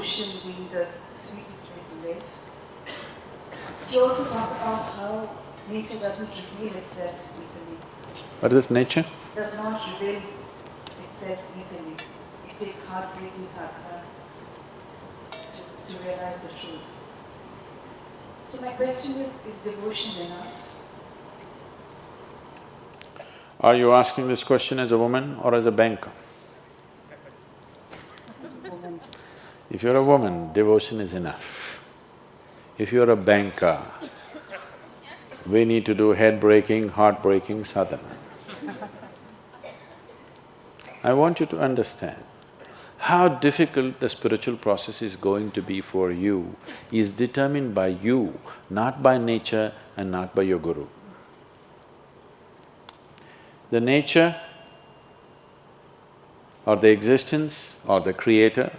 devotion being the sweetest way to live. She also talked about how nature doesn't reveal itself easily. What is this, nature? Does not reveal itself easily. It takes heartbreaking sadhana to realize the truth. So my question is devotion enough? Are you asking this question as a woman or as a banker? As a woman. If you're a woman, devotion is enough. If you're a banker, we need to do head-breaking, heart-breaking sadhana. I want you to understand how difficult the spiritual process is going to be for you is determined by you, not by nature and not by your guru. The nature or the existence or the creator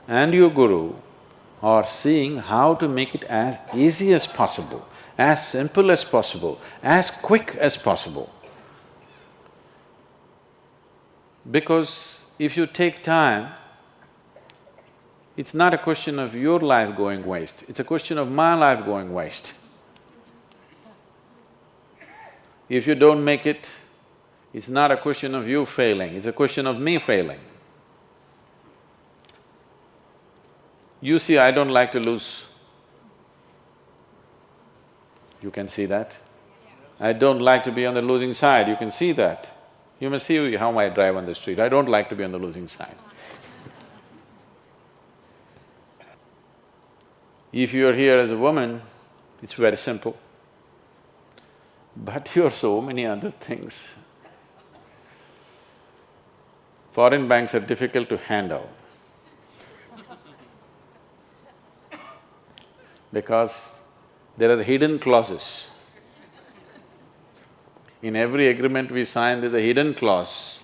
and your guru are seeing how to make it as easy as possible, as simple as possible, as quick as possible. Because if you take time, it's not a question of your life going waste, it's a question of my life going waste. If you don't make it, it's not a question of you failing, it's a question of me failing. You see, I don't like to lose. You can see that. I don't like to be on the losing side, you can see that. You must see how I drive on the street, I don't like to be on the losing side. If you're here as a woman, it's very simple. But you're so many other things. Foreign banks are difficult to handle because there are hidden clauses. In every agreement we sign, there's a hidden clause,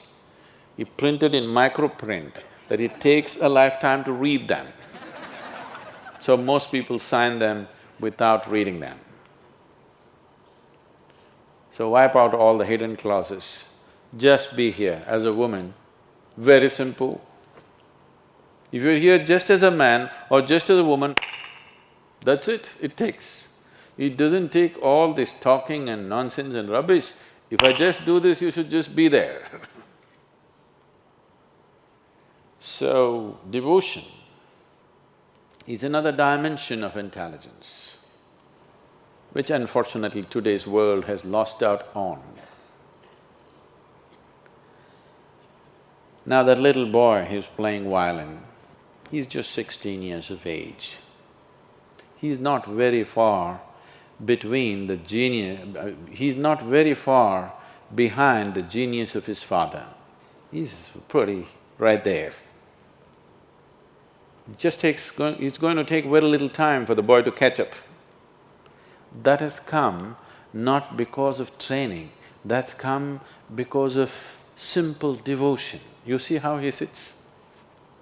printed in microprint, that it takes a lifetime to read them. So most people sign them without reading them. So wipe out all the hidden clauses. Just be here as a woman, very simple. If you're here just as a man or just as a woman, that's it takes. It doesn't take all this talking and nonsense and rubbish. If I just do this, you should just be there. So, devotion is another dimension of intelligence, which unfortunately today's world has lost out on. Now that little boy who's playing violin, he's just 16 years of age. He's not very far between the genius… he's not very far behind the genius of his father. He's pretty right there. It's going to take very little time for the boy to catch up. That has come not because of training, that's come because of simple devotion. You see how he sits?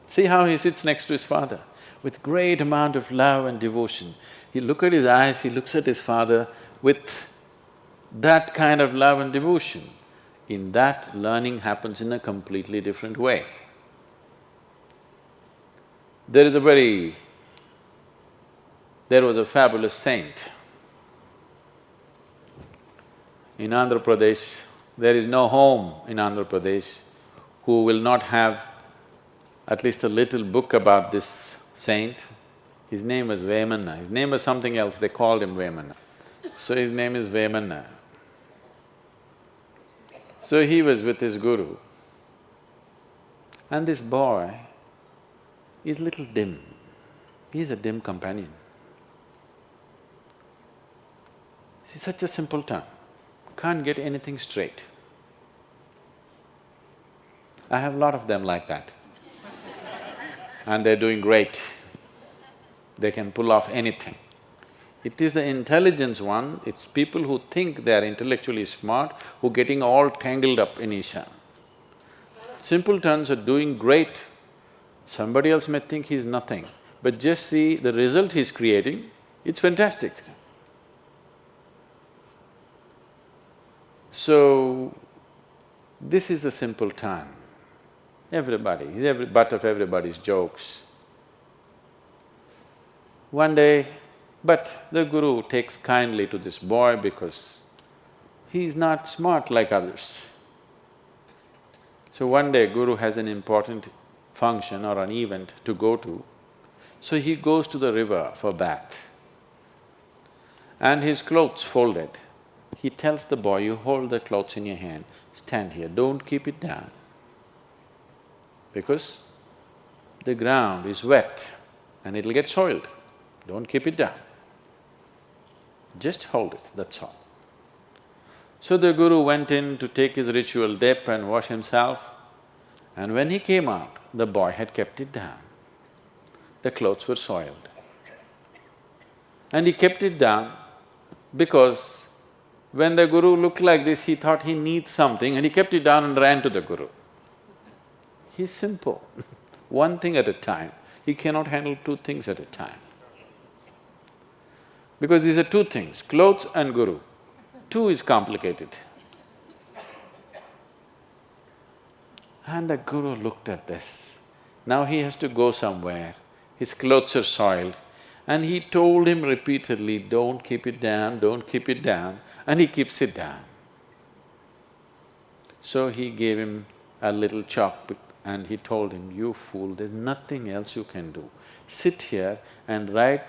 See how he sits next to his father with great amount of love and devotion. He look at his eyes, he looks at his father with that kind of love and devotion. In that, learning happens in a completely different way. There was a fabulous saint. In Andhra Pradesh, there is no home in Andhra Pradesh who will not have at least a little book about this saint. His name was Vemanna, his name was something else, they called him Vemanna. So his name is Vemanna. So he was with his guru, and this boy is little dim, he's a dim companion. He's such a simpleton, can't get anything straight. I have a lot of them like that. And they're doing great. They can pull off anything. It is the intelligence one, it's people who think they're intellectually smart who are getting all tangled up in Isha. Simpletons are doing great. Somebody else may think he's nothing, but just see the result he's creating, it's fantastic. So, this is a simple time. Everybody, he's butt of everybody's jokes. One day, but the Guru takes kindly to this boy because he's not smart like others. So one day Guru has an important function or an event to go to, so he goes to the river for bath and his clothes folded. He tells the boy, you hold the clothes in your hand, stand here, don't keep it down because the ground is wet and it'll get soiled. Don't keep it down. Just hold it, that's all. So the Guru went in to take his ritual dip and wash himself, and when he came out, the boy had kept it down. The clothes were soiled. And he kept it down because when the Guru looked like this, he thought he needs something and he kept it down and ran to the Guru. He's simple, one thing at a time. He cannot handle two things at a time. Because these are two things, clothes and Guru. Two is complicated. And the Guru looked at this. Now he has to go somewhere, his clothes are soiled, and he told him repeatedly, don't keep it down, don't keep it down, and he keeps it down. So he gave him a little chalk and he told him, you fool, there's nothing else you can do. Sit here and write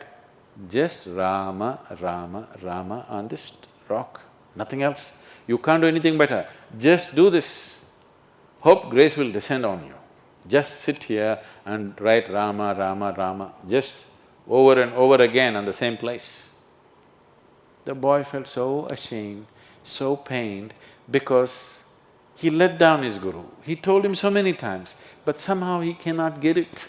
just Rama, Rama, Rama on this rock, nothing else. You can't do anything better, just do this. Hope grace will descend on you. Just sit here and write Rama, Rama, Rama, just over and over again on the same place. The boy felt so ashamed, so pained because he let down his Guru. He told him so many times, but somehow he cannot get it.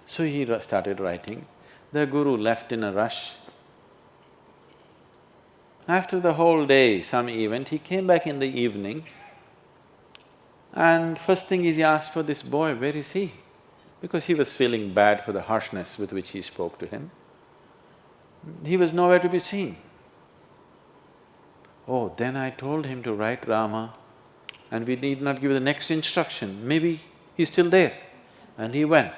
So he started writing. The Guru left in a rush. After the whole day, some event, he came back in the evening and first thing is he asked for this boy, where is he? Because he was feeling bad for the harshness with which he spoke to him. He was nowhere to be seen. Oh, then I told him to write Rama and we need not give the next instruction, maybe he's still there. And he went.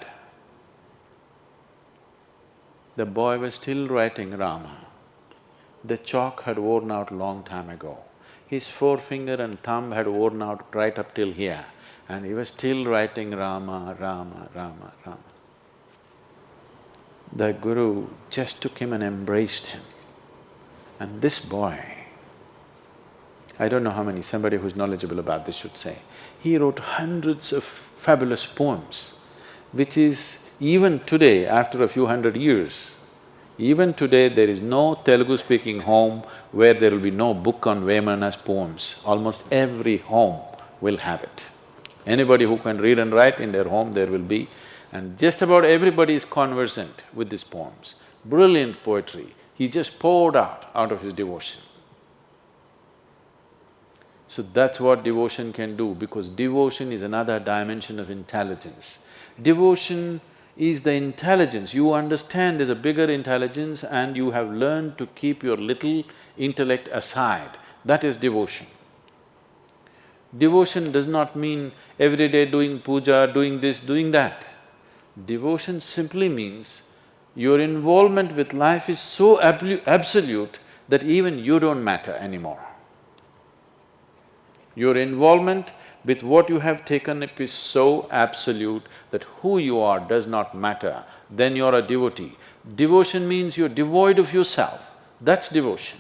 The boy was still writing Rama. The chalk had worn out long time ago. His forefinger and thumb had worn out right up till here, and he was still writing Rama, Rama, Rama, Rama. The Guru just took him and embraced him. And this boy, I don't know how many, somebody who's knowledgeable about this should say, he wrote hundreds of fabulous poems, which is even today, after a few hundred years, even today there is no Telugu-speaking home where there will be no book on Vemanna's poems. Almost every home will have it. Anybody who can read and write, in their home there will be, and just about everybody is conversant with these poems. Brilliant poetry, he just poured out of his devotion. So that's what devotion can do, because devotion is another dimension of intelligence. Devotion is the intelligence, you understand there's a bigger intelligence and you have learned to keep your little intellect aside, that is devotion. Devotion does not mean every day doing puja, doing this, doing that. Devotion simply means your involvement with life is so absolute that even you don't matter anymore. Your involvement with what you have taken up is so absolute that who you are does not matter, then you're a devotee. Devotion means you're devoid of yourself, that's devotion.